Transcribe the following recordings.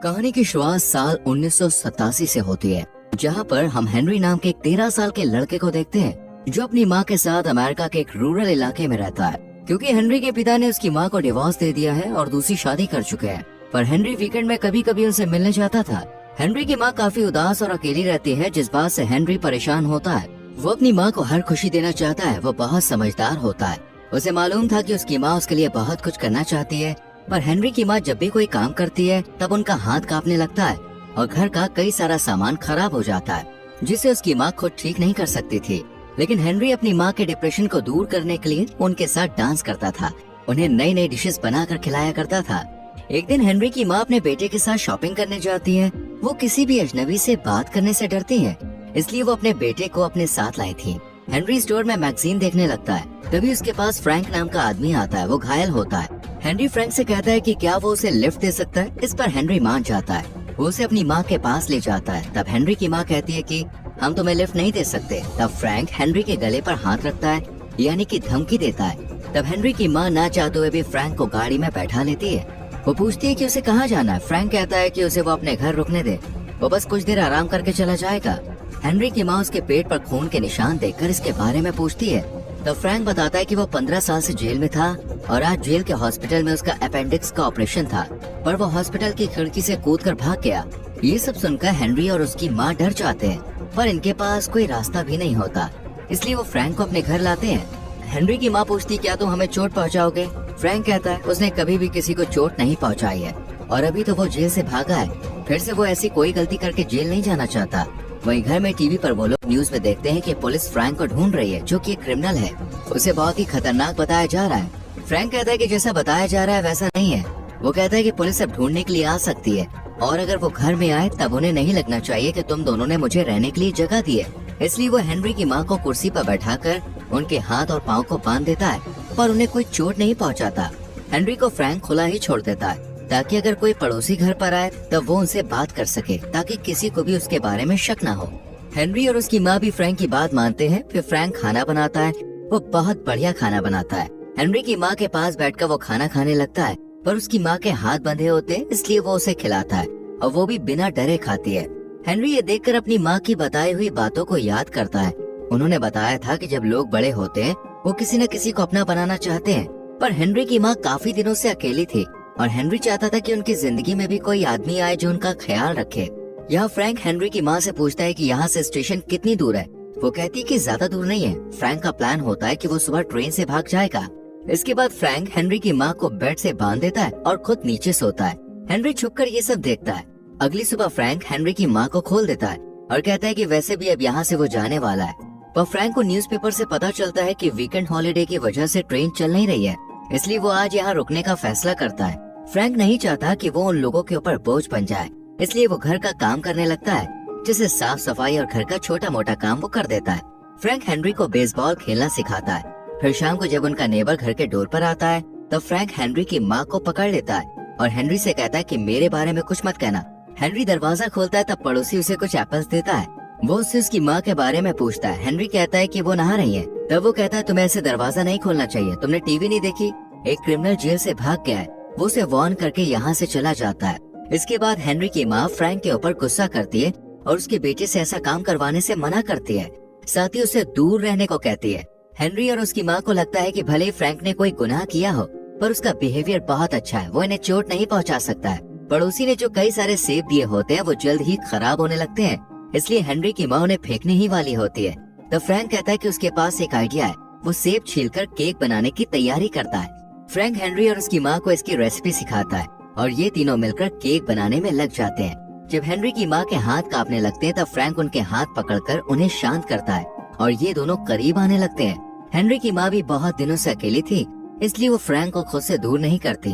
कहानी की शुरुआत साल 1987 से होती है, जहाँ पर हम हेनरी नाम के एक 13 साल के लड़के को देखते हैं जो अपनी माँ के साथ अमेरिका के एक रूरल इलाके में रहता है। क्योंकि हेनरी के पिता ने उसकी माँ को डिवोर्स दे दिया है और दूसरी शादी कर चुके हैं, पर हेनरी वीकेंड में कभी कभी उनसे मिलने जाता था। हेनरी की माँ काफी उदास और अकेली रहती है, जिस बात से हेनरी परेशान होता है। वो अपनी माँ को हर खुशी देना चाहता है। वो बहुत समझदार होता है। उसे मालूम था कि उसकी माँ उसके लिए बहुत कुछ करना चाहती है, पर हेनरी की माँ जब भी कोई काम करती है तब उनका हाथ कांपने लगता है और घर का कई सारा सामान खराब हो जाता है, जिसे उसकी माँ खुद ठीक नहीं कर सकती थी। लेकिन हेनरी अपनी माँ के डिप्रेशन को दूर करने के लिए उनके साथ डांस करता था, उन्हें नई नई डिशेस बनाकर खिलाया करता था। एक दिन हेनरी की माँ अपने बेटे के साथ शॉपिंग करने जाती है। वो किसी भी अजनबी से बात करने से डरती है, इसलिए वो अपने बेटे को अपने साथ लाई थी। हेनरी स्टोर में मैगजीन देखने लगता है, तभी उसके पास फ्रैंक नाम का आदमी आता है। वो घायल होता है। हेनरी फ्रैंक से कहता है कि क्या वो उसे लिफ्ट दे सकता है। इस पर हेनरी मान जाता है। वो उसे अपनी माँ के पास ले जाता है। तब हेनरी की माँ कहती है कि हम तुम्हें लिफ्ट नहीं दे सकते। तब फ्रैंक हेनरी के गले पर हाथ रखता है, यानी कि धमकी देता है। तब हेनरी की माँ ना चाहते हुए भी फ्रैंक को गाड़ी में बैठा लेती है। वो पूछती है कि उसे कहाँ जाना है। फ्रैंक कहता है कि उसे वो अपने घर रुकने दे, वो बस कुछ देर आराम करके चला जाएगा। हेनरी की माँ उसके पेट पर खून के निशान देखकर इसके बारे में पूछती है। तब फ्रैंक बताता है कि वो 15 साल से जेल में था और आज जेल के हॉस्पिटल में उसका अपेंडिक्स का ऑपरेशन था, पर वो हॉस्पिटल की खिड़की से कूदकर भाग गया। ये सब सुनकर हेनरी और उसकी माँ डर जाते हैं, पर इनके पास कोई रास्ता भी नहीं होता, इसलिए वो फ्रैंक को अपने घर लाते हैं। हेनरी की माँ पूछती क्या तुम हमें चोट पहुँचाओगे। फ्रैंक कहता है उसने कभी भी किसी को चोट नहीं पहुँचाई है और अभी तो वो जेल से भागा है, फिर से वो ऐसी कोई गलती करके जेल नहीं जाना चाहता। वहीं घर में टीवी पर वो लोग न्यूज में देखते हैं कि पुलिस फ्रैंक को ढूंढ रही है, जो कि एक क्रिमिनल है। उसे बहुत ही खतरनाक बताया जा रहा है। फ्रैंक कहता है कि जैसा बताया जा रहा है वैसा नहीं है। वो कहता है कि पुलिस अब ढूंढने के लिए आ सकती है और अगर वो घर में आए तब उन्हें नहीं लगना चाहिए कि तुम दोनों ने मुझे रहने के लिए जगह दी है। इसलिए वो हेनरी की माँ को कुर्सी पर बैठाकर उनके हाथ और पाँव को बांध देता है, पर उन्हें कोई चोट नहीं पहुँचाता। हेनरी को फ्रैंक खुला ही छोड़ देता है ताकि अगर कोई पड़ोसी घर पर आए तब वो उनसे बात कर सके, ताकि किसी को भी उसके बारे में शक ना हो। हेनरी और उसकी माँ भी फ्रैंक की बात मानते हैं। फिर फ्रैंक खाना बनाता है। वो बहुत बढ़िया खाना बनाता है। हेनरी की माँ के पास बैठकर वो खाना खाने लगता है, पर उसकी माँ के हाथ बंधे होते हैं, इसलिए वो उसे खिलाता है और वो भी बिना डरे खाती है। हेनरी ये देखकर अपनी माँ की बताई हुई बातों को याद करता है। उन्होंने बताया था कि जब लोग बड़े होते हैं वो किसी न किसी को अपना बनाना चाहते हैं, पर हेनरी की माँ काफी दिनों से अकेली थी और हेनरी चाहता था कि उनकी जिंदगी में भी कोई आदमी आए जो उनका ख्याल रखे। यहाँ फ्रैंक हेनरी की माँ से पूछता है कि यहाँ से स्टेशन कितनी दूर है। वो कहती है कि ज्यादा दूर नहीं है। फ्रैंक का प्लान होता है कि वो सुबह ट्रेन से भाग जाएगा। इसके बाद फ्रैंक हेनरी की माँ को बेड से बांध देता है और खुद नीचे सोता है। हेनरी छुपकर ये सब देखता है। अगली सुबह फ्रैंक हेनरी की माँ को खोल देता है और कहता है कि वैसे भी अब यहाँ से वो जाने वाला है। पर फ्रैंक को न्यूज़पेपर से पता चलता है कि वीकेंड हॉलिडे की वजह से ट्रेन चल नहीं रही है, इसलिए वो आज यहाँ रुकने का फैसला करता है। फ्रैंक नहीं चाहता कि वो उन लोगों के ऊपर बोझ बन जाए, इसलिए वो घर का काम करने लगता है, जैसे साफ सफाई और घर का छोटा मोटा काम वो कर देता है। फ्रैंक हेनरी को बेसबॉल खेलना सिखाता है। फिर शाम को जब उनका नेबर घर के डोर पर आता है तब फ्रैंक हेनरी की माँ को पकड़ लेता है और हेनरी से कहता है कि मेरे बारे में कुछ मत कहना। हेनरी दरवाजा खोलता है तब पड़ोसी उसे कुछ एप्पल्स देता है। वो उससे उसकी माँ के बारे में पूछता है। हेनरी कहता है कि वो नहा रही है। तब वो कहता है तुम्हें ऐसे दरवाजा नहीं खोलना चाहिए, तुमने टीवी नहीं देखी, एक क्रिमिनल जेल से भाग गया है। वो उसे वार्न करके यहाँ से चला जाता है। इसके बाद हेनरी की माँ फ्रैंक के ऊपर गुस्सा करती है और उसके बेटे से ऐसा काम करवाने से मना करती है, साथ ही उसे दूर रहने को कहती है। हेनरी और उसकी माँ को लगता है कि भले ही फ्रैंक ने कोई गुनाह किया हो, पर उसका बिहेवियर बहुत अच्छा है, वो इन्हें चोट नहीं पहुँचा सकता है। पड़ोसी ने जो कई सारे सेब दिए होते हैं वो जल्द ही खराब होने लगते हैं, इसलिए हेनरी की माँ उन्हें फेंकने ही वाली होती है। तो फ्रैंक कहता है कि उसके पास एक आइडिया है। वो सेब छीलकर केक बनाने की तैयारी करता है। फ्रैंक हेनरी और उसकी माँ को इसकी रेसिपी सिखाता है और ये तीनों मिलकर केक बनाने में लग जाते हैं। जब हेनरी की माँ के हाथ कांपने लगते हैं तब फ्रैंक उनके हाथ पकड़कर उन्हें शांत करता है और ये दोनों करीब आने लगते हैं। हेनरी की माँ भी बहुत दिनों से अकेली थी, इसलिए वो फ्रैंक को खुद से दूर नहीं करती।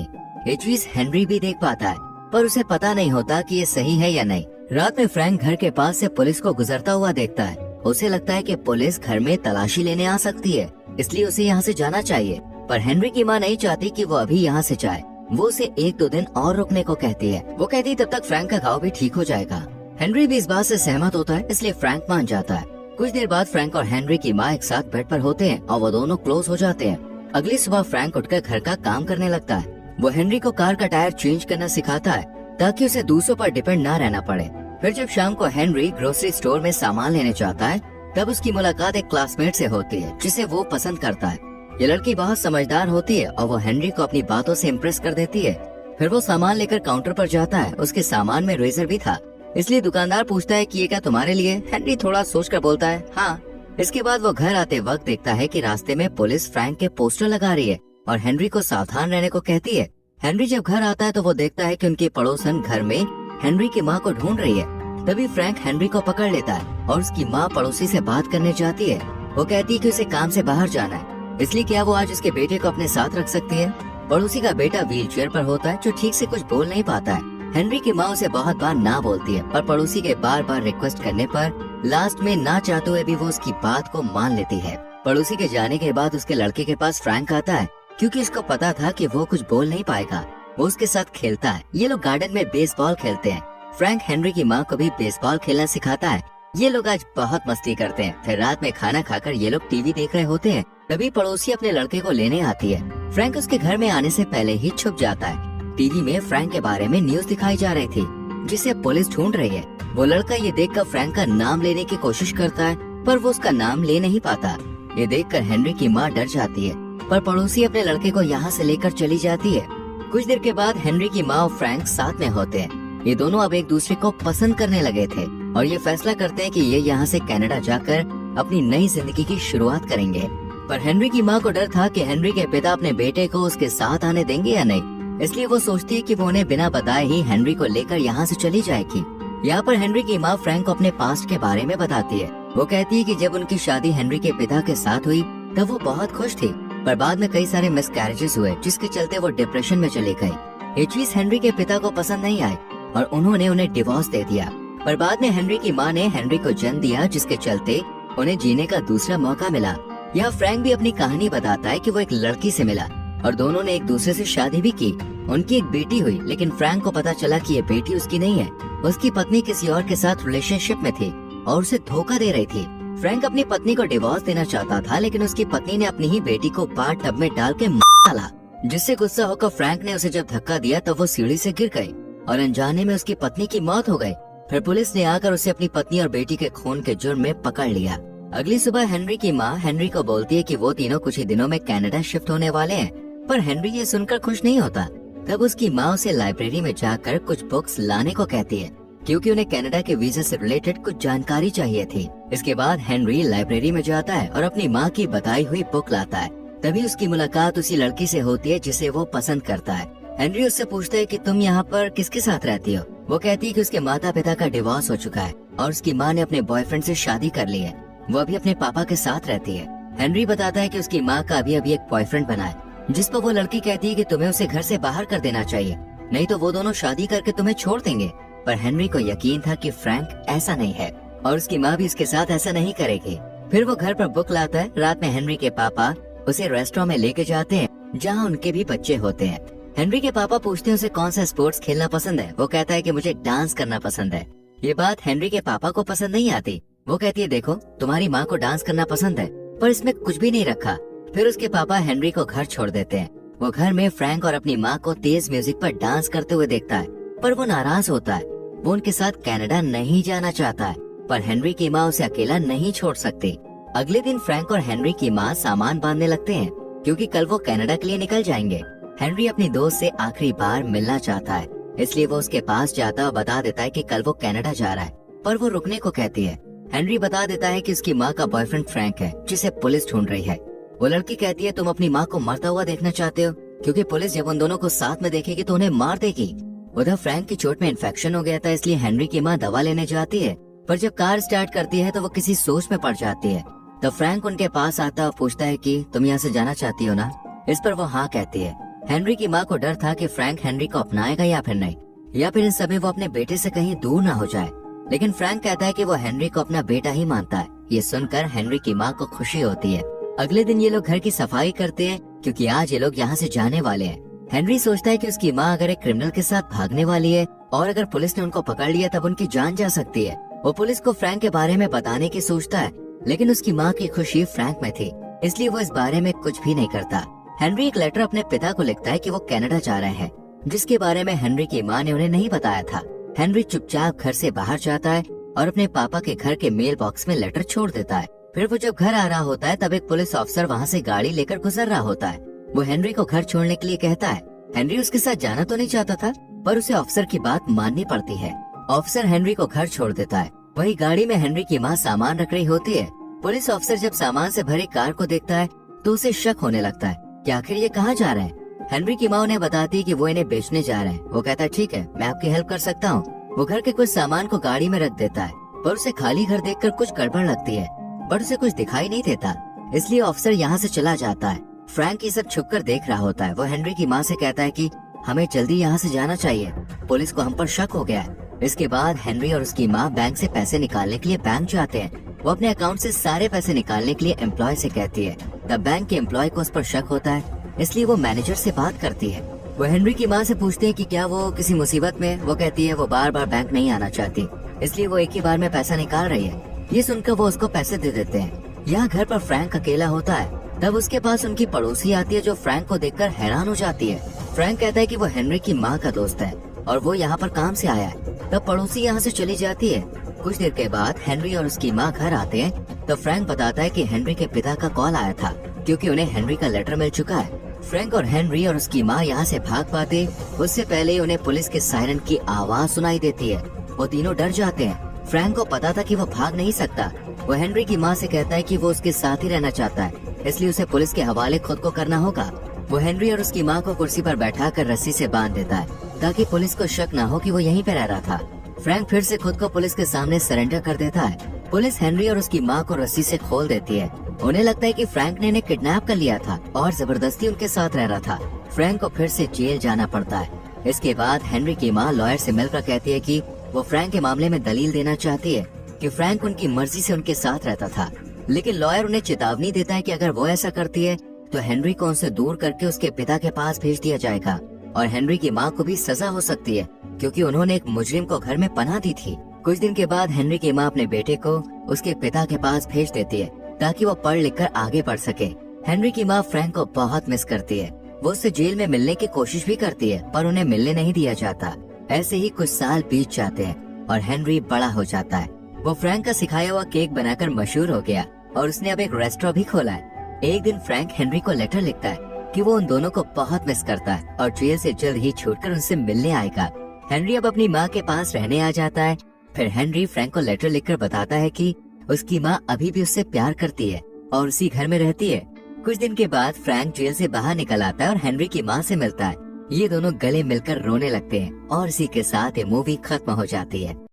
ये चीज हेनरी भी देख पाता है, पर उसे पता नहीं होता कि ये सही है या नहीं। रात में फ्रैंक घर के पास से पुलिस को गुजरता हुआ देखता है। उसे लगता है कि पुलिस घर में तलाशी लेने आ सकती है, इसलिए उसे यहाँ से जाना चाहिए। पर हेनरी की माँ नहीं चाहती कि वो अभी यहाँ से जाए। वो उसे 1-2 दिन और रुकने को कहती है। वो कहती है तब तक फ्रैंक का घाव भी ठीक हो जाएगा। हेनरी भी इस बात से सहमत होता है, इसलिए फ्रैंक मान जाता है। कुछ देर बाद फ्रैंक और हेनरी की माँ एक साथ बेड पर होते हैं और वो दोनों क्लोज हो जाते हैं। अगली सुबह फ्रैंक उठकर घर का काम करने लगता है। वो हेनरी को कार का टायर चेंज करना सिखाता है ताकि उसे दूसरों पर डिपेंड ना रहना पड़े। फिर जब शाम को हेनरी ग्रोसरी स्टोर में सामान लेने जाता है, तब उसकी मुलाकात एक क्लासमेट से होती है जिसे वो पसंद करता है। ये लड़की बहुत समझदार होती है और वो हेनरी को अपनी बातों से इम्प्रेस कर देती है। फिर वो सामान लेकर काउंटर पर जाता है। उसके सामान में रेजर भी था, इसलिए दुकानदार पूछता है कि ये क्या तुम्हारे लिए? हेनरी थोड़ा सोचकर बोलता है हाँ। इसके बाद वो घर आते वक्त देखता है कि रास्ते में पुलिस फ्रैंक के पोस्टर लगा रही है और हेनरी को सावधान रहने को कहती है। हेनरी जब घर आता है तो वो देखता है कि उनकी पड़ोसन घर में हेनरी की माँ को ढूंढ रही है। तभी फ्रैंक हेनरी को पकड़ लेता है और उसकी माँ पड़ोसी से बात करने जाती है। वो कहती है कि उसे काम से बाहर जाना है, इसलिए क्या वो आज उसके बेटे को अपने साथ रख सकती है। पड़ोसी का बेटा व्हीलचेयर पर होता है जो ठीक से कुछ बोल नहीं पाता है। हेनरी की माँ उसे बहुत बार ना बोलती है, पर पड़ोसी के बार बार रिक्वेस्ट करने पर लास्ट में ना चाहते हुए भी वो उसकी बात को मान लेती है। पड़ोसी के जाने के बाद उसके लड़के के पास फ्रैंक आता है, क्योंकि उसको पता था कि वो कुछ बोल नहीं पाएगा। वो उसके साथ खेलता है। ये लोग गार्डन में बेसबॉल खेलते हैं। फ्रैंक हेनरी की माँ को भी बेसबॉल खेलना सिखाता है। ये लोग आज बहुत मस्ती करते हैं। फिर रात में खाना खाकर ये लोग टीवी देख रहे होते हैं। तभी पड़ोसी अपने लड़के को लेने आती है। फ्रैंक उसके घर में आने से पहले ही छुप जाता है। टीवी में फ्रैंक के बारे में न्यूज दिखाई जा रही थी, जिसे पुलिस ढूंढ रही है। वो लड़का ये देखकर फ्रैंक का नाम लेने की कोशिश करता है, पर वो उसका नाम ले नहीं पाता। ये देखकर हेनरी की माँ डर जाती है, पर पड़ोसी अपने लड़के को यहाँ से लेकर चली जाती है। कुछ देर के बाद हेनरी की माँ और फ्रैंक साथ में होते हैं। ये दोनों अब एक दूसरे को पसंद करने लगे थे और ये फैसला करते हैं कि ये यहाँ से कनाडा जाकर अपनी नई जिंदगी की शुरुआत करेंगे। पर हेनरी की माँ को डर था कि हेनरी के पिता अपने बेटे को उसके साथ आने देंगे या नहीं, इसलिए वो सोचती है कि वो उन्हें बिना बताए ही हेनरी को लेकर यहाँ से चली जाएगी। यहाँ पर हेनरी की माँ फ्रैंक को अपने पास्ट के बारे में बताती है। वो कहती है कि जब उनकी शादी हेनरी के पिता के साथ हुई तब वो बहुत खुश थी, पर बाद में कई सारे मिसकैरेजेस हुए, जिसके चलते वो डिप्रेशन में चली गई। ये चीज हेनरी के पिता को पसंद नहीं आई और उन्होंने उन्हें डिवोर्स दे दिया। पर बाद में हेनरी की माँ ने हेनरी को जन्म दिया, जिसके चलते उन्हें जीने का दूसरा मौका मिला। यहाँ फ्रैंक भी अपनी कहानी बताता है कि वो एक लड़की से मिला और दोनों ने एक दूसरे से शादी भी की। उनकी एक बेटी हुई, लेकिन फ्रैंक को पता चला कि ये बेटी उसकी नहीं है। उसकी पत्नी किसी और के साथ रिलेशनशिप में थी और उसे धोखा दे रही थी। फ्रैंक अपनी पत्नी को डिवोर्स देना चाहता था, लेकिन उसकी पत्नी ने अपनी ही बेटी को बाथ टब में डाल के मार डाला, जिससे गुस्सा होकर फ्रैंक ने उसे जब धक्का दिया तब वो सीढ़ी से गिर गई और अनजाने में उसकी पत्नी की मौत हो गई। फिर पुलिस ने आकर उसे अपनी पत्नी और बेटी के खून के जुर्म में पकड़ लिया। अगली सुबह हेनरी की माँ हेनरी को बोलती है कि वो तीनों कुछ ही दिनों में कनाडा शिफ्ट होने वाले हैं, पर हेनरी ये सुनकर खुश नहीं होता। तब उसकी माँ उसे लाइब्रेरी में जाकर कुछ बुक्स लाने को कहती है, क्योंकि उन्हें कनाडा के वीजा से रिलेटेड कुछ जानकारी चाहिए थी। इसके बाद हेनरी लाइब्रेरी में जाता है और अपनी माँ की बताई हुई बुक लाता है। तभी उसकी मुलाकात उसी लड़की से होती है जिसे वो पसंद करता है। हेनरी उससे पूछता है कि तुम यहाँ पर किसके साथ रहती हो? वो कहती है कि उसके माता पिता का डिवोर्स हो चुका है और उसकी माँ ने अपने बॉयफ्रेंड से शादी कर ली है। वो अभी अपने पापा के साथ रहती है। हेनरी बताता है कि उसकी माँ का अभी एक बॉयफ्रेंड बना है, जिस पर वो लड़की कहती है कि तुम्हें उसे घर से बाहर कर देना चाहिए, नहीं तो वो दोनों शादी करके तुम्हें छोड़ देंगे। पर हेनरी को यकीन था कि फ्रैंक ऐसा नहीं है और उसकी माँ भी उसके साथ ऐसा नहीं करेगी। फिर वो घर पर बुक लाता है। रात में हेनरी के पापा उसे रेस्टोरेंट में लेके जाते हैं, जहाँ उनके भी बच्चे होते हैं। हेनरी के पापा पूछते हैं उसे कौन सा स्पोर्ट्स खेलना पसंद है। वो कहता है कि मुझे डांस करना पसंद है। ये बात हेनरी के पापा को पसंद नहीं आती। वो कहती है, देखो तुम्हारी माँ को डांस करना पसंद है, पर इसमें कुछ भी नहीं रखा। फिर उसके पापा हेनरी को घर छोड़ देते हैं। वो घर में फ्रैंक और अपनी माँ को तेज म्यूजिक पर डांस करते हुए देखता है, पर वो नाराज होता है। वो उनके साथ कनाडा नहीं जाना चाहता है, पर हेनरी की माँ उसे अकेला नहीं छोड़ सकती। अगले दिन फ्रैंक और हेनरी की माँ सामान बांधने लगते हैं, क्योंकि कल वो कनाडा के लिए निकल जाएंगे। हेनरी अपनी दोस्त से आखिरी बार मिलना चाहता है, इसलिए वो उसके पास जाता और बता देता है कि कल वो कनाडा जा रहा है, पर वो रुकने को कहती है। हेनरी बता देता है कि उसकी माँ का बॉयफ्रेंड फ्रैंक है, जिसे पुलिस ढूंढ रही है। वो लड़की कहती है, तुम अपनी माँ को मरता हुआ देखना चाहते हो, क्योंकि पुलिस जब उन दोनों को साथ में देखेगी तो उन्हें मार देगी। उधर फ्रैंक की चोट में इन्फेक्शन हो गया था, इसलिए हेनरी की माँ दवा लेने जाती है, पर जब कार स्टार्ट करती है तो वो किसी सोच में पड़ जाती है। तब फ्रैंक उनके पास आता और पूछता है कि तुम यहाँ से जाना चाहती हो ना? इस पर वो हाँ कहती है। हेनरी की माँ को डर था कि फ्रैंक हेनरी को अपनाएगा या फिर नहीं, या फिर इन समय वो अपने बेटे से कहीं दूर ना हो जाए। लेकिन फ्रैंक कहता है कि वो हेनरी को अपना बेटा ही मानता है। ये सुनकर हेनरी की माँ को खुशी होती है। अगले दिन ये लोग घर की सफाई करते हैं, क्योंकि आज ये लोग यहाँ से जाने वाले हैं। हेनरी सोचता है कि उसकी माँ अगर एक क्रिमिनल के साथ भागने वाली है और अगर पुलिस ने उनको पकड़ लिया तब उनकी जान जा सकती है। वो पुलिस को फ्रैंक के बारे में बताने की सोचता है, लेकिन उसकी माँ की खुशी फ्रैंक में थी, इसलिए वो इस बारे में कुछ भी नहीं करता। हेनरी एक लेटर अपने पिता को लिखता है कि वो कनाडा जा रहे हैं जिसके बारे में हेनरी की माँ ने उन्हें नहीं बताया था। हेनरी चुपचाप घर से बाहर जाता है और अपने पापा के घर के मेल बॉक्स में लेटर छोड़ देता है। फिर वो जब घर आ रहा होता है तब एक पुलिस ऑफिसर वहाँ से गाड़ी लेकर गुजर रहा होता है। वो हेनरी को घर छोड़ने के लिए कहता है। हेनरी उसके साथ जाना तो नहीं चाहता था, पर उसे ऑफिसर की बात माननी पड़ती है। ऑफिसर हेनरी को घर छोड़ देता है। वही गाड़ी में हेनरी की माँ सामान रख रही होती है। पुलिस ऑफिसर जब सामान से भरी कार को देखता है तो उसे शक होने लगता है कि आखिर ये कहाँ जा रहे हैं। हेनरी की माँ उन्हें बताती है कि वो इन्हें बेचने जा रहे हैं। वो कहता है ठीक है, मैं आपकी हेल्प कर सकता हूँ। वो घर के कुछ सामान को गाड़ी में रख देता है, पर उसे खाली घर देखकर कुछ गड़बड़ लगती है, पर उसे कुछ दिखाई नहीं देता, इसलिए ऑफिसर यहाँ से चला जाता है। फ्रैंक ये सब छुपकर देख रहा होता है। वो हेनरी की माँ से कहता है कि हमें जल्दी यहाँ से जाना चाहिए, पुलिस को हम पर शक हो गया है। इसके बाद हेनरी और उसकी माँ बैंक से पैसे निकालने के लिए बैंक जाते हैं। वो अपने अकाउंट से सारे पैसे निकालने के लिए एम्प्लॉय से कहती है। तब बैंक के एम्प्लॉय को उस पर शक होता है, इसलिए वो मैनेजर से बात करती है। वो हेनरी की माँ से पूछते हैं कि क्या वो किसी मुसीबत में। वो कहती है वो बार बार बैंक नहीं आना चाहती, इसलिए वो एक ही बार में पैसा निकाल रही है। ये सुनकर वो उसको पैसे दे देते हैं। यहाँ घर पर फ्रैंक अकेला होता है। तब उसके पास उनकी पड़ोसी आती है जो फ्रैंक को देखकर हैरान हो जाती है। फ्रैंक कहता है कि वो हेनरी की माँ का दोस्त है और वो यहाँ पर काम से आया है। तब पड़ोसी यहाँ से चली जाती है। कुछ देर के बाद हेनरी और उसकी माँ घर आते हैं। तो फ्रैंक बताता है कि हेनरी के पिता का कॉल आया था, क्योंकि उन्हें हेनरी का लेटर मिल चुका है। फ्रैंक और हेनरी और उसकी माँ यहाँ से भाग पाते उससे पहले ही उन्हें पुलिस के सायरन की आवाज सुनाई देती है। वो तीनों डर जाते हैं। फ्रैंक को पता था कि वो भाग नहीं सकता। वो हेनरी की माँ से कहता है कि वो उसके साथ ही रहना चाहता है, इसलिए उसे पुलिस के हवाले खुद को करना होगा। वो हेनरी और उसकी माँ को कुर्सी पर बैठाकर रस्सी से बांध देता है ताकि पुलिस को शक न हो कि वो यहीं पे रह रहा था। फ्रैंक फिर से खुद को पुलिस के सामने सरेंडर कर देता है। पुलिस हेनरी और उसकी माँ को रस्सी से खोल देती है। उन्हें लगता है कि फ्रैंक ने इन्हें किडनैप कर लिया था और जबरदस्ती उनके साथ रह रहा था। फ्रैंक को फिर से जेल जाना पड़ता है। इसके बाद हेनरी की माँ लॉयर से मिलकर कहती है कि वो फ्रैंक के मामले में दलील देना चाहती है कि फ्रैंक उनकी मर्जी से उनके साथ रहता था। लेकिन लॉयर उन्हें चेतावनी देता है कि अगर वो ऐसा करती है तो हेनरी को उनसे दूर करके उसके पिता के पास भेज दिया जाएगा और हेनरी की माँ को भी सजा हो सकती है, क्योंकि उन्होंने एक मुजरिम को घर में पनाह दी थी। कुछ दिन के बाद हेनरी की माँ अपने बेटे को उसके पिता के पास भेज देती है ताकि वो पढ़ लिख कर आगे बढ़ सके। हेनरी की माँ फ्रैंक को बहुत मिस करती है। वो उससे जेल में मिलने की कोशिश भी करती है, पर उन्हें मिलने नहीं दिया जाता। ऐसे ही कुछ साल बीत जाते हैं और हेनरी बड़ा हो जाता है। वो फ्रैंक का सिखाया हुआ केक बनाकर मशहूर हो गया और उसने अब एक रेस्टोरेंट भी खोला है। एक दिन फ्रैंक हेनरी को लेटर लिखता है कि वो उन दोनों को बहुत मिस करता है और जेल से जल्द ही छूटकर उनसे मिलने आएगा। हेनरी अब अपनी माँ के पास रहने आ जाता है। फिर हेनरी फ्रैंक को लेटर लिखकर बताता है कि उसकी माँ अभी भी उससे प्यार करती है और उसी घर में रहती है। कुछ दिन के बाद फ्रैंक जेल से बाहर निकल आता है और हेनरी की माँ से मिलता है। ये दोनों गले मिलकर रोने लगते हैं और इसी के साथ ये मूवी खत्म हो जाती है।